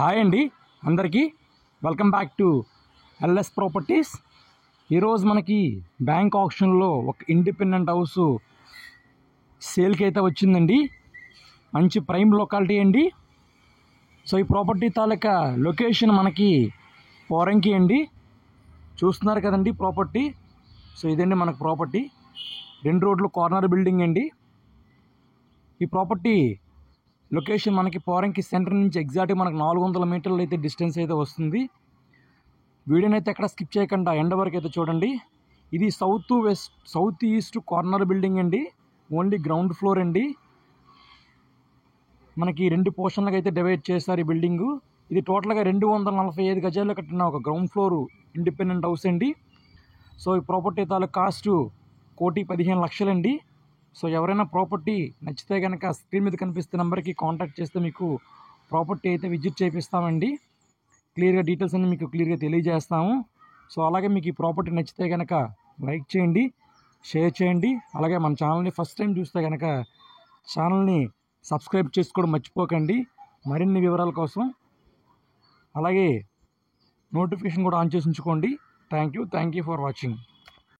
Hi అండి అందరికీ welcome back to LS properties. ఈరోజు మనకి బ్యాంక్ ఆప్షన్లో ఒక ఇండిపెండెంట్ హౌస్ సేల్కి అయితే వచ్చిందండి. మంచి ప్రైమ్ లొకాలిటీ అండి. సో ఈ ప్రాపర్టీ తాలూకా లొకేషన్ మనకి పోరంకి అండి. చూస్తున్నారు కదండి ప్రాపర్టీ. సో ఇదండి మనకు ప్రాపర్టీ, 2 రోడ్లు కార్నర్ బిల్డింగ్ అండి. ఈ ప్రాపర్టీ లొకేషన్ మనకి పోరంకి సెంటర్ నుంచి ఎగ్జాక్ట్గా మనకు 400 మీటర్లు అయితే డిస్టెన్స్ అయితే వస్తుంది. వీడియోని అయితే ఎక్కడ స్కిప్ చేయకుండా ఎండ్ వరకు అయితే చూడండి. ఇది సౌత్ ఈస్ట్ కార్నర్ బిల్డింగ్ అండి. ఓన్లీ గ్రౌండ్ ఫ్లోర్ అండి. మనకి 2 పోర్షన్లకు అయితే డివైడ్ చేస్తారు ఈ బిల్డింగు. ఇది టోటల్గా 245 గజాల్లో కట్టిన ఒక గ్రౌండ్ ఫ్లోర్ ఇండిపెండెంట్ హౌస్ అండి. సో ఈ ప్రాపర్టీ తాలూకు కాస్ట్ 1,15,00,000 అండి. సో ఎవరైనా ప్రాపర్టీ నచ్చితే కనుక స్క్రీన్ మీద కనిపిస్తున్న నెంబర్కి కాంటాక్ట్ చేస్తే మీకు ప్రాపర్టీ అయితే విజిట్ చేపిస్తామండి. క్లియర్గా డీటెయిల్స్ అన్ని మీకు క్లియర్గా తెలియజేస్తాము. సో అలాగే మీకు ఈ ప్రాపర్టీ నచ్చితే కనుక లైక్ చేయండి, షేర్ చేయండి. అలాగే మన ఛానల్ని ఫస్ట్ టైం చూస్తే కనుక ఛానల్ని సబ్స్క్రైబ్ చేసుకోవడం మర్చిపోకండి మరిన్ని వివరాల కోసం. అలాగే నోటిఫికేషన్ కూడా ఆన్ చేసి ఉంచుకోండి. Thank you for watching.